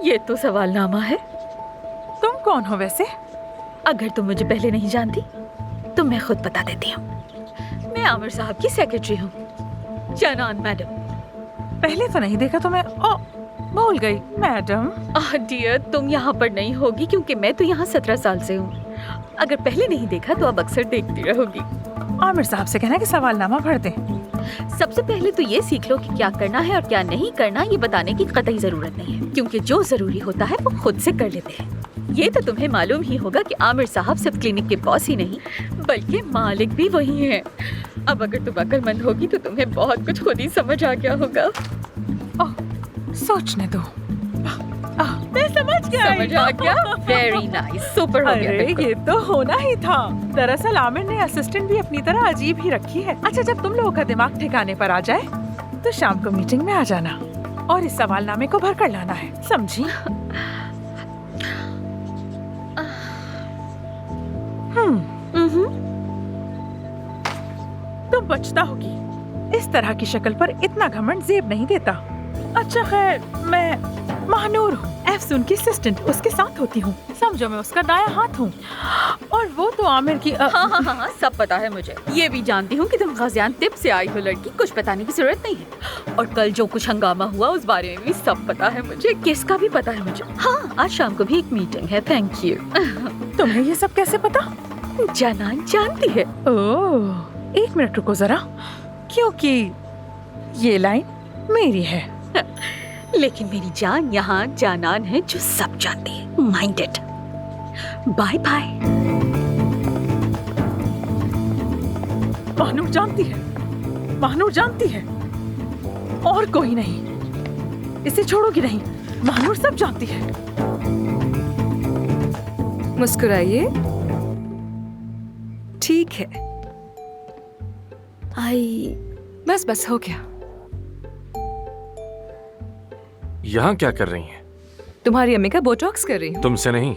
Speaker 3: ये तो सवालनामा है।
Speaker 7: तुम कौन हो वैसे?
Speaker 3: अगर तुम मुझे पहले नहीं जानती तो मैं खुद बता देती हूँ। मैं आमिर साहब की सेक्रेटरी हूँ, जानान मैडम।
Speaker 7: पहले तो नहीं देखा तो मैं भूल गई। मैडम।
Speaker 3: डियर, तुम यहाँ पर नहीं होगी क्योंकि मैं तो यहाँ 17 साल से हूँ। अगर पहले नहीं देखा तो अब अक्सर देखती रहोगी।
Speaker 7: आमिर साहब से कहना कि सवालनामा भर दें।
Speaker 3: सबसे पहले तो ये सीख लो कि क्या करना है और क्या नहीं करना, ये बताने की कतई जरूरत नहीं है, क्योंकि जो जरूरी होता है वो खुद से कर लेते हैं। ये तो तुम्हें मालूम ही होगा कि आमिर साहब सिर्फ क्लिनिक के बॉस ही नहीं बल्कि मालिक भी वही हैं। अब अगर तुम अक्लमंद होगी तो तुम्हें बहुत कुछ खुद ही समझ आ गया होगा।
Speaker 7: सोचने दो।
Speaker 3: मैं समझ आ गया। वेरी नाइस, सुपर हो गया।
Speaker 7: अरे ये तो होना ही था। दरअसल आमिर ने असिस्टेंट भी अपनी तरह अजीब ही रखी है। अच्छा, जब तुम लोगों का दिमाग ठिकाने पर आ जाए तो शाम को मीटिंग में आ जाना और इस सवालनामे को भर कर लाना है, समझी? तुम बचता होगी। इस तरह की शक्ल पर इतना घमंड जेब नहीं देता। अच्छा खैर, मैं महानूर हूँ, अफसून की असिस्टेंट, उसके साथ होती हूँ। समझो मैं उसका दाया हाथ हूँ। और वो तो आमिर की
Speaker 3: हाँ, सब पता है मुझे। ये भी जानती हूँ कि तुम गाजियानतेप से आई हो लड़की, कुछ बताने की जरूरत नहीं है। और कल जो कुछ हंगामा हुआ उस बारे में भी सब पता है मुझे। किसका भी पता है मुझे। हाँ, आज शाम को भी एक मीटिंग है। Thank you.
Speaker 7: तुम्हें ये सब कैसे पता?
Speaker 3: जानान जानती है।
Speaker 7: ओह, 1 मिनट रुको जरा, क्योंकि ये लाइन मेरी है।
Speaker 3: लेकिन मेरी जान यहाँ जानान है जो सब जानती है। Mind it. Bye bye.
Speaker 7: Mahanoor जानती है, महानूर जानती है, और कोई नहीं। इसे छोड़ोगी नहीं, महानूर सब जानती है।
Speaker 1: मुस्कुराइए। ठीक है, आई बस हो गया।
Speaker 2: यहाँ क्या कर रही हैं?
Speaker 1: तुम्हारी अम्मी का बोटॉक्स कर रही हूँ।
Speaker 2: तुमसे नहीं,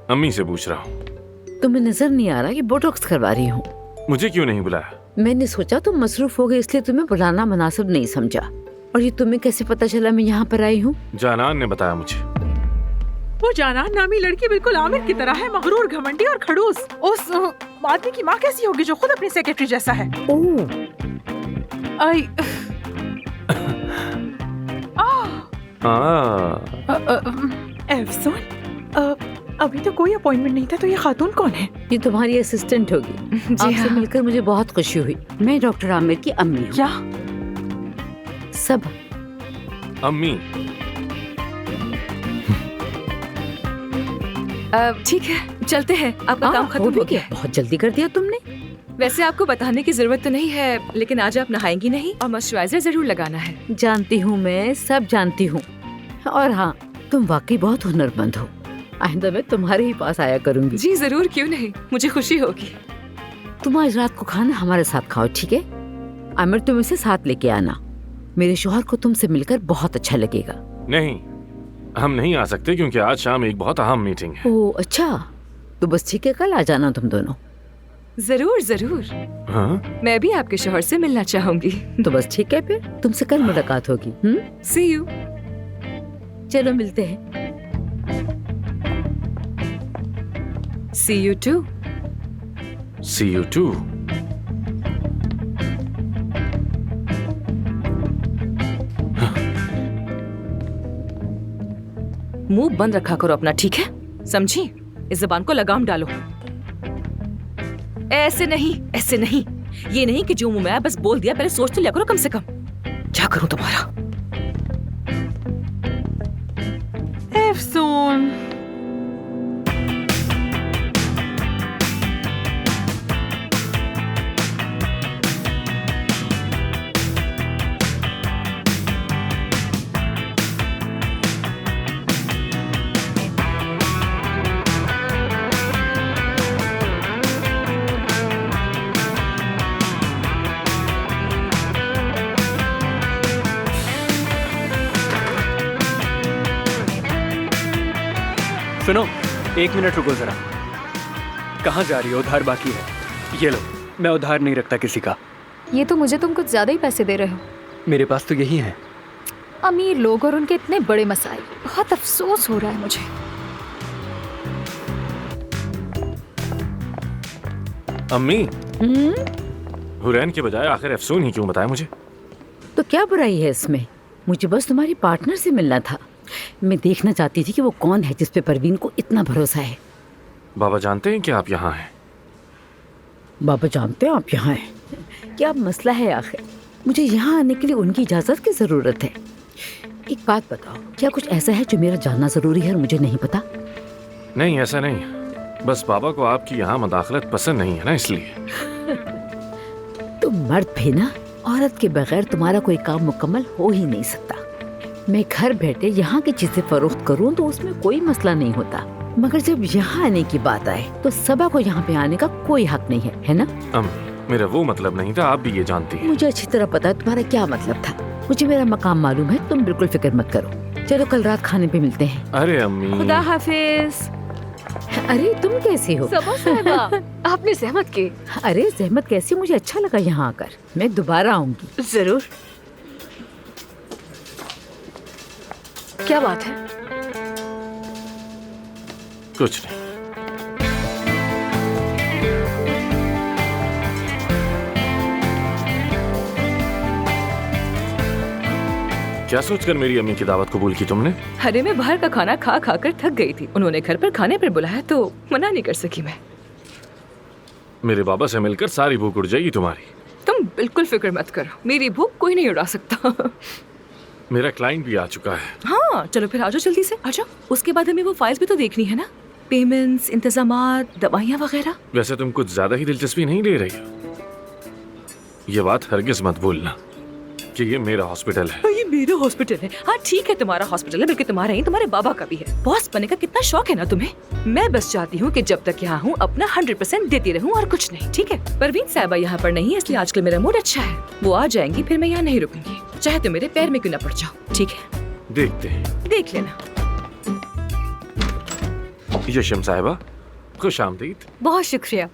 Speaker 2: अम्मी से पूछ रहा हूँ।
Speaker 14: तुम्हें नजर नहीं आ रहा कि बोटॉक्स करवा रही हूँ?
Speaker 2: मुझे क्यों नहीं बुलाया?
Speaker 14: मैंने सोचा तुम मसरूफ हो गए इसलिए तुम्हें बुलाना मुनासिब नहीं समझा। और ये तुम्हें कैसे पता चला मैं यहाँ पर आई हूँ?
Speaker 2: जानान ने बताया मुझे।
Speaker 7: वो जानान नामी लड़की बिल्कुल आमिर की तरह है, मगरूर, घमंडी और खड़ूस। उस आदमी की माँ कैसी होगी जो खुद अपनी सेक्रेटरी जैसा है? आई अफसून, अभी तो कोई अपॉइंटमेंट नहीं था, तो ये खातून कौन है?
Speaker 14: ये तुम्हारी असिस्टेंट होगी।
Speaker 1: जी
Speaker 14: आपसे
Speaker 1: हाँ।
Speaker 14: मिलकर मुझे बहुत खुशी हुई। मैं डॉक्टर आमिर की अम्मी हूँ।
Speaker 7: क्या?
Speaker 14: सब
Speaker 2: अम्मी,
Speaker 1: ठीक है, चलते हैं। आपका काम
Speaker 14: हो
Speaker 1: खत्म
Speaker 14: भी
Speaker 1: हो गया
Speaker 14: गया। बहुत जल्दी कर दिया तुमने।
Speaker 1: वैसे आपको बताने की जरूरत तो नहीं है, लेकिन आज आप नहाएंगी नहीं और मॉइस्चराइजर जरूर लगाना है।
Speaker 14: जानती हूँ, मैं सब जानती हूँ। और हाँ, तुम वाकई बहुत हुनरमंद हो। आइंदा मैं तुम्हारे ही पास आया करूंगी।
Speaker 1: जी जरूर, क्यों नहीं, मुझे खुशी होगी।
Speaker 14: तुम आज रात को खाना हमारे साथ खाओ, ठीक है? आमिर, तुम इसे साथ लेके आना। मेरे शौहर को तुमसे मिलकर बहुत अच्छा लगेगा।
Speaker 2: नहीं, हम नहीं आ सकते क्योंकि आज शाम एक बहुत अहम मीटिंग है।
Speaker 14: ओह अच्छा, तो बस ठीक है, कल आ जाना तुम दोनों।
Speaker 1: जरूर जरूर,
Speaker 2: हाँ?
Speaker 1: मैं भी आपके शौहर से मिलना चाहूंगी।
Speaker 14: तो बस ठीक है, फिर तुमसे कल मुलाकात होगी।
Speaker 1: See you.
Speaker 14: चलो मिलते हैं।
Speaker 1: See you too.
Speaker 2: See you too.
Speaker 1: मुंह बंद रखा करो अपना, ठीक है? समझी? इस जबान को लगाम डालो। ऐसे नहीं, ऐसे नहीं। ये नहीं कि जो मुंह में आया बस बोल दिया, पहले सोच तो लिया करो कम से कम। क्या करूं तुम्हारा?
Speaker 7: एफसून,
Speaker 12: सुनो, 1 मिनट रुको जरा। कहाँ जा रही हो? उधार बाकी है। ये लो, मैं उधार नहीं रखता किसी का।
Speaker 13: ये तो मुझे तुम कुछ ज्यादा ही पैसे दे रहे हो।
Speaker 12: मेरे पास तो यही है।
Speaker 13: अमीर लोग और उनके इतने बड़े मसाइल, बहुत अफसोस हो रहा है मुझे।
Speaker 2: अम्मी, हुरैन के बजाय आखिर अफसून ही क्यों बताया मुझे?
Speaker 14: तो क्या बुराई है इसमें? मुझे बस तुम्हारी पार्टनर से मिलना था। मैं देखना चाहती थी कि वो कौन है जिस पे परवीन को इतना भरोसा है।
Speaker 2: बाबा जानते हैं कि आप यहाँ हैं?
Speaker 14: बाबा जानते हैं आप यहाँ हैं? क्या मसला है आखिर? मुझे यहाँ आने के लिए उनकी इजाजत की जरूरत है। एक बात बताओ, क्या कुछ ऐसा है जो मेरा जानना जरूरी है और मुझे नहीं पता?
Speaker 2: नहीं, ऐसा नहीं। बस बाबा को आपकी यहाँ मदाखलत पसंद नहीं है ना, इसलिए।
Speaker 14: तुम मर्द भी ना, औरत के बगैर तुम्हारा कोई काम मुकम्मल हो ही नहीं सकता। मैं घर बैठे यहाँ की चीजें फरोख्त करूँ तो उसमें कोई मसला नहीं होता, मगर जब यहाँ आने की बात आए तो सबा को यहाँ पे आने का कोई हक नहीं है ना?
Speaker 2: मेरा वो मतलब नहीं था, आप भी ये जानती हैं।
Speaker 14: मुझे अच्छी तरह पता है तुम्हारा क्या मतलब था। मुझे मेरा मकाम मालूम है, तुम बिल्कुल फिक्र मत करो। चलो कल रात खाने पे मिलते हैं।
Speaker 2: अरे अम्मी,
Speaker 1: खुदा हाफिज।
Speaker 14: अरे तुम कैसी हो?
Speaker 3: सबा साहिबा, आपने जहमत की।
Speaker 14: अरे जहमत कैसी, मुझे अच्छा लगा यहाँ आकर। मैं दोबारा आऊंगी।
Speaker 3: जरूर। क्या बात है?
Speaker 2: कुछ नहीं। क्या सोचकर मेरी अम्मी की दावत कबूल की तुमने?
Speaker 1: अरे मैं बाहर का खाना खा खा कर थक गई थी। उन्होंने घर पर खाने पर बुलाया तो मना नहीं कर सकी मैं।
Speaker 2: मेरे बाबा से मिलकर सारी भूख उड़ जाएगी तुम्हारी।
Speaker 1: तुम बिल्कुल फिक्र मत करो, मेरी भूख कोई नहीं उड़ा सकता।
Speaker 2: मेरा क्लाइंट भी आ चुका है।
Speaker 1: हाँ चलो फिर आ जाओ, जल्दी से आ जाओ। उसके बाद हमें वो फाइल्स भी तो देखनी है ना, पेमेंट्स, इंतजामात, दवाइयाँ वगैरह।
Speaker 2: वैसे तुम कुछ ज्यादा ही दिलचस्पी नहीं ले रही हो। ये बात हरगिज मत भूलना कि ये मेरा हॉस्पिटल है।
Speaker 1: ये मेरा हॉस्पिटल है। हाँ ठीक है, तुम्हारा हॉस्पिटल है, बल्कि तुम्हारा ही, तुम्हारे बाबा का भी है। बॉस बनने का कितना शौक है ना तुम्हें। मैं बस चाहती हूँ कि जब तक यहाँ हूँ अपना 100% देती रहूँ और कुछ नहीं, ठीक है? परवीन साहिबा यहाँ पर नहीं है, इसलिए आजकल मेरा मूड अच्छा है। वो आ जाएंगी, फिर मैं यहाँ नहीं रुकूंगी, चाहे तो मेरे पैर में क्यों ना पड़ जाओ, ठीक है?
Speaker 2: देखते हैं।
Speaker 1: देख लेना।
Speaker 2: यशम साहिबा, खुश आमदीद।
Speaker 13: बहुत शुक्रिया।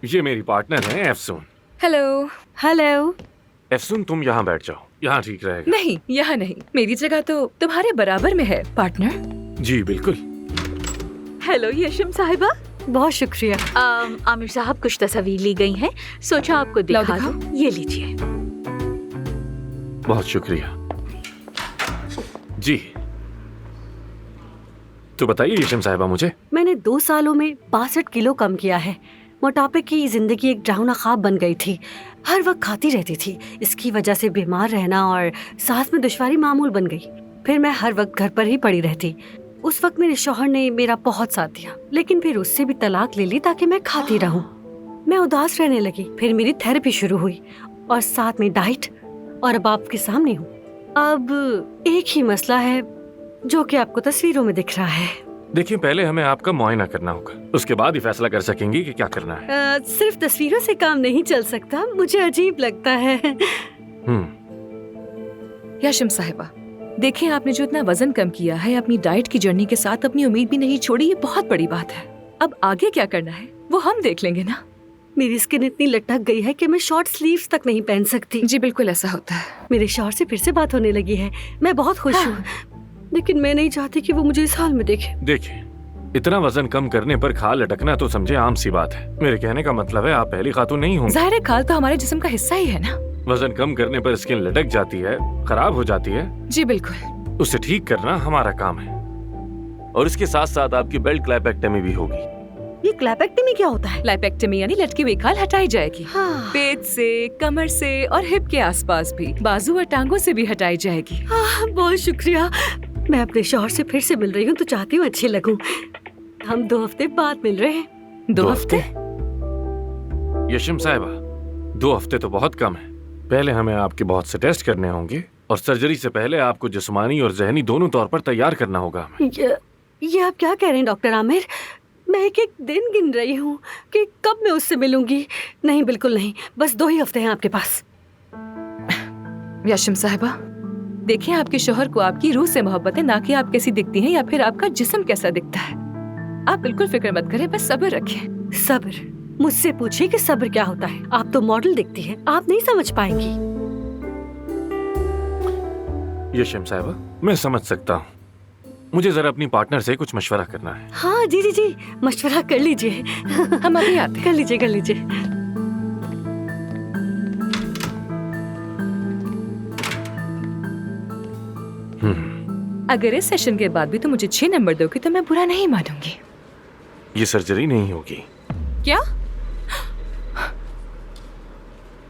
Speaker 2: ये मेरी पार्टनर है अफसून।
Speaker 1: हेलो। हेलो।
Speaker 2: अफसून तुम यहाँ बैठ जाओ, यहाँ ठीक रहेगा।
Speaker 1: नहीं, यहाँ नहीं, मेरी जगह तो तुम्हारे बराबर में है पार्टनर।
Speaker 2: जी बिल्कुल।
Speaker 3: हेलो यशम साहिबा।
Speaker 13: बहुत शुक्रिया।
Speaker 3: आमिर साहब, कुछ तस्वीर ली गई हैं, सोचा आपको दिखा दूं। ये लीजिए।
Speaker 2: बहुत शुक्रिया। जी तो बताइए येशम साहिबा मुझे।
Speaker 15: मैंने 2 सालों में 62 किलो कम किया है। मोटापे की जिंदगी एक डरावना ख्वाब बन गई थी। हर वक्त खाती रहती थी। इसकी वजह से बीमार रहना और सांस में दुश्वारी मामूल बन गई। फिर मैं हर वक्त घर पर ही पड़ी रहती। उस वक्त मेरे शौहर ने मेरा बहुत साथ दिया, लेकिन फिर उससे भी तलाक ले ली ताकि मैं खाती रहूं। मैं उदास रहने लगी। फिर मेरी थेरेपी शुरू हुई और साथ में डाइट, और अब आपके सामने हूँ। अब एक ही मसला है जो कि आपको तस्वीरों में दिख रहा है।
Speaker 2: देखिए, पहले हमें आपका मुआयना करना होगा, उसके बाद ही फैसला कर सकेंगे कि क्या करना है।
Speaker 15: सिर्फ तस्वीरों से काम नहीं चल सकता, मुझे अजीब लगता है।
Speaker 1: याशिम साहिबा, देखिए आपने जो इतना वजन कम किया है, अपनी डाइट की जर्नी के साथ अपनी उम्मीद भी नहीं छोड़ी, ये बहुत बड़ी बात है। अब आगे क्या करना है वो हम देख लेंगे ना।
Speaker 15: मेरी स्किन इतनी लटक गई है कि मैं शॉर्ट स्लीव्स तक नहीं पहन सकती।
Speaker 1: जी बिल्कुल ऐसा होता है।
Speaker 15: मेरे शौहर से फिर से बात होने लगी है। मैं बहुत खुश हूँ, लेकिन मैं नहीं चाहती कि वो मुझे इस हाल में देखे।
Speaker 2: देखिए, इतना वजन कम करने पर खाल लटकना तो समझे आम सी बात है। मेरे कहने का मतलब है आप पहली खातून नहीं होंगी।
Speaker 1: जाहिर है खाल तो हमारे जिस्म का हिस्सा ही है ना।
Speaker 2: वजन कम करने पर स्किन लटक जाती है, खराब हो जाती है।
Speaker 1: जी बिल्कुल।
Speaker 2: उसे ठीक करना हमारा काम है, और इसके साथ साथ आपकी बेल्ट क्लैपेक्टमी भी होगी।
Speaker 15: ये क्लैपेक्टमी क्या होता है?
Speaker 1: क्लैपेक्टमी यानी लटकी हुई खाल हटाई जाएगी।
Speaker 15: हाँ।
Speaker 1: पेट से, कमर से और हिप के आसपास भी, बाजू और टांगों से भी हटाई जाएगी।
Speaker 15: बहुत शुक्रिया। मैं अपने शौहर से फिर से मिल रही हूँ तो चाहती हूँ अच्छी लगूं। हम 2 हफ्ते बाद मिल रहे हैं।
Speaker 1: 2 हफ्ते?
Speaker 2: यशम साहिबा, 2 हफ्ते तो बहुत कम है। पहले हमें आपके बहुत से टेस्ट करने होंगे, और सर्जरी से पहले आपको जिस्मानी और जहनी दोनों तौर पर तैयार करना होगा।
Speaker 15: ये आप क्या कह रहे हैं डॉक्टर आमिर? मैं एक एक दिन गिन रही हूँ कि कब मैं उससे मिलूंगी। नहीं, बिल्कुल नहीं, बस 2 ही हफ्ते हैं आपके पास।
Speaker 1: याशिम साहिबा, देखिए आपके शौहर को आपकी रूह से मोहब्बत है, ना कि आप कैसी दिखती हैं या फिर आपका जिस्म कैसा दिखता है। आप बिल्कुल फिक्र मत करें, बस सब्र रखें।
Speaker 15: सब्र? मुझसे पूछिए कि सब्र क्या होता है। आप तो मॉडल दिखती हैं, आप नहीं समझ पाएंगी।
Speaker 2: यशम साहिबा, मैं समझ सकता हूँ। मुझे जरा अपनी पार्टनर से कुछ मशवरा करना है।
Speaker 15: हाँ जी जी जी, मशवरा कर लीजिए।
Speaker 1: हम अभी आते हैं।
Speaker 15: कर लीजिए, कर लीजिए।
Speaker 1: अगर इस सेशन के बाद भी तो मुझे 6 नंबर दोगे तो मैं बुरा नहीं मानूंगी।
Speaker 2: ये सर्जरी नहीं होगी।
Speaker 1: क्या?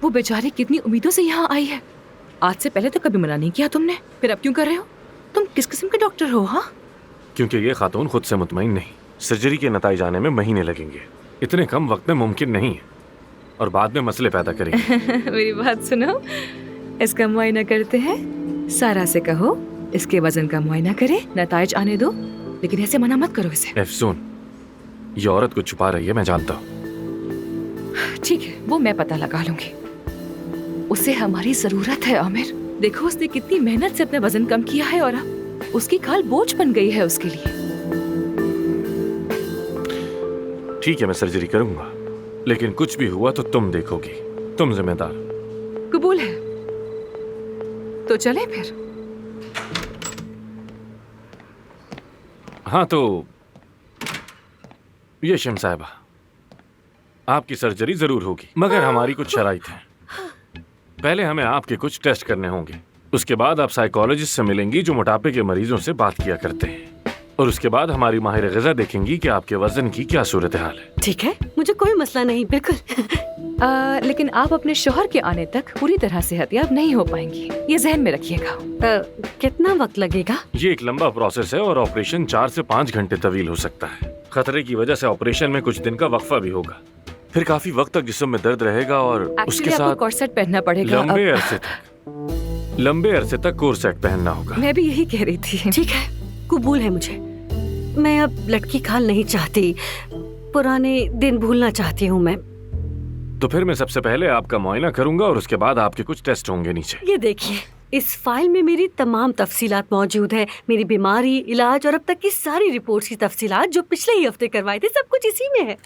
Speaker 1: वो बेचारी कितनी उम्मीदों से यहाँ आई है। आज से पहले तो कभी मना नहीं किया तुमने, फिर अब क्यों कर रहे हो? तुम किस किस्म के डॉक्टर हो? हाँ,
Speaker 2: क्योंकि ये खातून खुद से मुतमईन नहीं। सर्जरी के नतीजे आने में महीने लगेंगे। इतने कम वक्त में मुमकिन नहीं है, और बाद में मसले पैदा करेंगे।
Speaker 1: मेरी बात सुनो, इसका मुआयना करते हैं। सारा से कहो इसके वजन का मुआयना करे, नताइज आने दो, लेकिन ऐसे मना मत करो इसे।
Speaker 2: एफसून, ये औरत कुछ छुपा रही है, मैं जानता हूँ।
Speaker 1: ठीक है, वो मैं पता लगा लूंगी। उसे हमारी जरूरत है आमिर। देखो उसने कितनी मेहनत से अपना वजन कम किया है, और अब उसकी खाल बोझ बन गई है उसके लिए।
Speaker 2: ठीक है, मैं सर्जरी करूंगा, लेकिन कुछ भी हुआ तो तुम देखोगी। तुम जिम्मेदार।
Speaker 1: कबूल है, तो चले फिर।
Speaker 2: हाँ, तो यशम साहिबा, आपकी सर्जरी जरूर होगी, मगर हमारी कुछ शराइत हैं। पहले हमें आपके कुछ टेस्ट करने होंगे, उसके बाद आप साइकोलॉजिस्ट से मिलेंगी जो मोटापे के मरीजों से बात किया करते हैं, और उसके बाद हमारी माहिर ग़िज़ा देखेंगी कि आपके वजन की क्या सूरत हाल है।
Speaker 15: ठीक है, मुझे कोई मसला नहीं, बिल्कुल।
Speaker 1: लेकिन आप अपने शौहर के आने तक पूरी तरह सेहतयाब नहीं हो पाएंगी, ये जहन में रखिएगा।
Speaker 15: कितना वक्त लगेगा?
Speaker 2: ये एक लंबा प्रोसेस है, और ऑपरेशन 4 से 5 घंटे तवील हो सकता है। खतरे की वजह से ऑपरेशन में कुछ दिन का वक्फा भी होगा। फिर काफी वक्त तक जिस्म में दर्द रहेगा, और उसके साथ
Speaker 1: कॉर्सेट पहनना पड़ेगा।
Speaker 2: लंबे अरसे तक कोर्सेट पहनना होगा।
Speaker 1: मैं भी यही कह रही थी।
Speaker 15: ठीक है, कबूल है मुझे। मैं अब लटकी खाल नहीं चाहती, पुराने दिन भूलना चाहती हूँ मैं।
Speaker 2: तो फिर मैं सबसे पहले आपका मुआयना करूंगा, और उसके बाद आपके कुछ टेस्ट होंगे नीचे।
Speaker 15: ये देखिए, इस फाइल में मेरी तमाम तफसीलात मौजूद है। मेरी बीमारी, इलाज और अब तक की सारी रिपोर्ट्स की तफसीलात जो पिछले ही हफ्ते करवाए थे, सब कुछ इसी में है।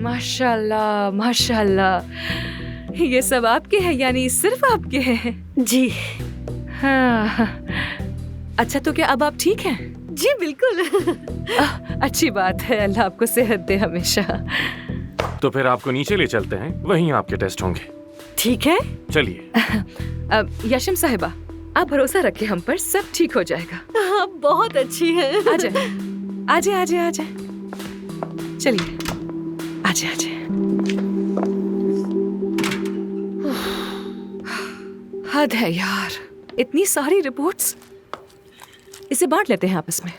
Speaker 1: माशाल्लाह, माशाल्लाह। ये सब आपके हैं, यानी सिर्फ आपके हैं?
Speaker 15: जी
Speaker 1: हाँ। अच्छा, तो क्या अब आप ठीक हैं?
Speaker 15: जी बिल्कुल।
Speaker 1: अच्छी बात है, अल्लाह आपको सेहत दे हमेशा।
Speaker 2: तो फिर आपको नीचे ले चलते हैं, वहीं आपके टेस्ट होंगे।
Speaker 15: ठीक है।
Speaker 2: चलिए।
Speaker 1: यशम साहिबा, आप भरोसा रखिए हम पर, सब ठीक हो जाएगा।
Speaker 15: आप बहुत अच्छी हैं।
Speaker 1: आजा आजा आजा आजा, चलिए आजा आजा। हद है यार, इतनी सारी रिपोर्ट्स। इसे बांट लेते हैं आपस में।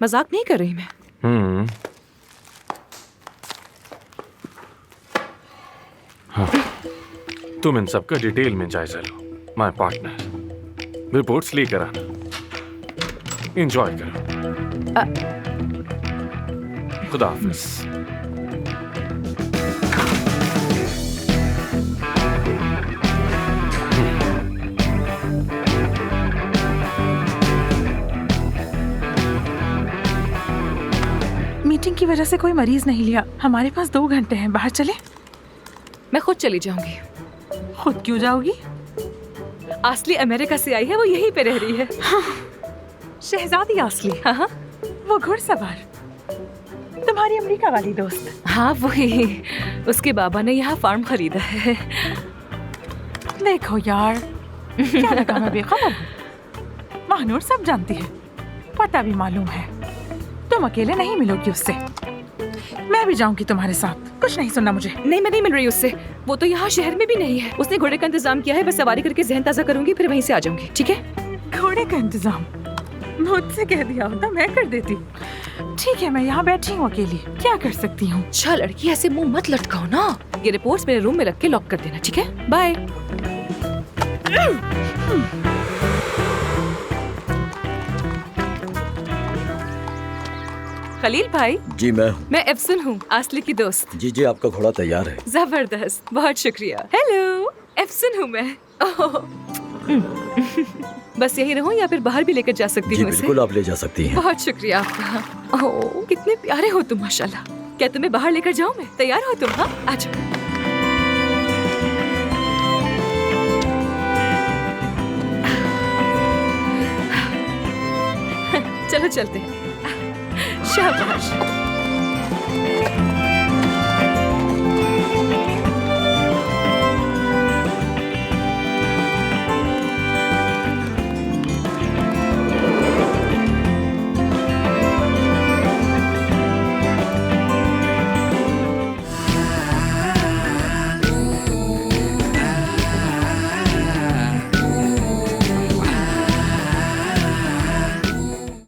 Speaker 1: मजाक नहीं कर रही मैं।
Speaker 2: हाँ। तुम इन सब का डिटेल में जायजा लो। माय पार्टनर, रिपोर्ट्स लेकर आना, एंजॉय करो। खुदा हाफिज।
Speaker 7: मीटिंग की वजह से कोई मरीज नहीं लिया। हमारे पास 2 घंटे हैं, बाहर चले?
Speaker 1: मैं खुद चली जाऊंगी।
Speaker 7: खुद क्यों जाओगी?
Speaker 1: असली अमेरिका से आई है, वो यहीं पे रह रही है।
Speaker 7: शहजादी असली?
Speaker 1: हाँ।
Speaker 7: वो घुड़सवार, तुम्हारी अमेरिका वाली दोस्त?
Speaker 1: हाँ वही, उसके बाबा ने यहाँ फार्म खरीदा है।
Speaker 7: देखो यार, क्या लगा मैं बेखबर हूँ? महानूर सब जानती है, पता भी मालूम है। तुम अकेले नहीं मिलोगी उससे, मैं भी जाऊंगी तुम्हारे साथ। कुछ नहीं सुनना मुझे।
Speaker 1: नहीं, मैं नहीं मिल रही उससे। वो तो यहाँ शहर में भी नहीं है। उसने घोड़े का इंतजाम किया है, बस सवारी करके जहन ताजा करूंगी, फिर वहीं से आ जाऊंगी। ठीक है?
Speaker 7: घोड़े का इंतजाम मुझसे कह दिया होता, मैं कर देती। ठीक है, मैं यहाँ बैठी हूँ अकेली, क्या कर सकती हूँ?
Speaker 1: अच्छा लड़की, ऐसे मुंह मत लटकाओ ना। ये रिपोर्ट्स मेरे रूम में रख के लॉक कर देना, ठीक है? बाय। खलील भाई।
Speaker 6: जी
Speaker 1: मैं एफसन हूँ, आसली की दोस्त।
Speaker 6: जी जी, आपका घोड़ा तैयार है।
Speaker 1: जबरदस्त, बहुत शुक्रिया। हेलो, एफसन हूँ मैं। बस यही रहूं या फिर बाहर भी लेकर जा सकती हूँ?
Speaker 6: बिल्कुल, आप ले जा सकती हैं।
Speaker 1: बहुत शुक्रिया आपका। ओह, कितने प्यारे हो तुम, माशाल्लाह। क्या तुम्हें बाहर लेकर जाऊं मैं? तैयार हो तुम? हाँ, आ जाओ। चलो चलते हैं। शाबाश।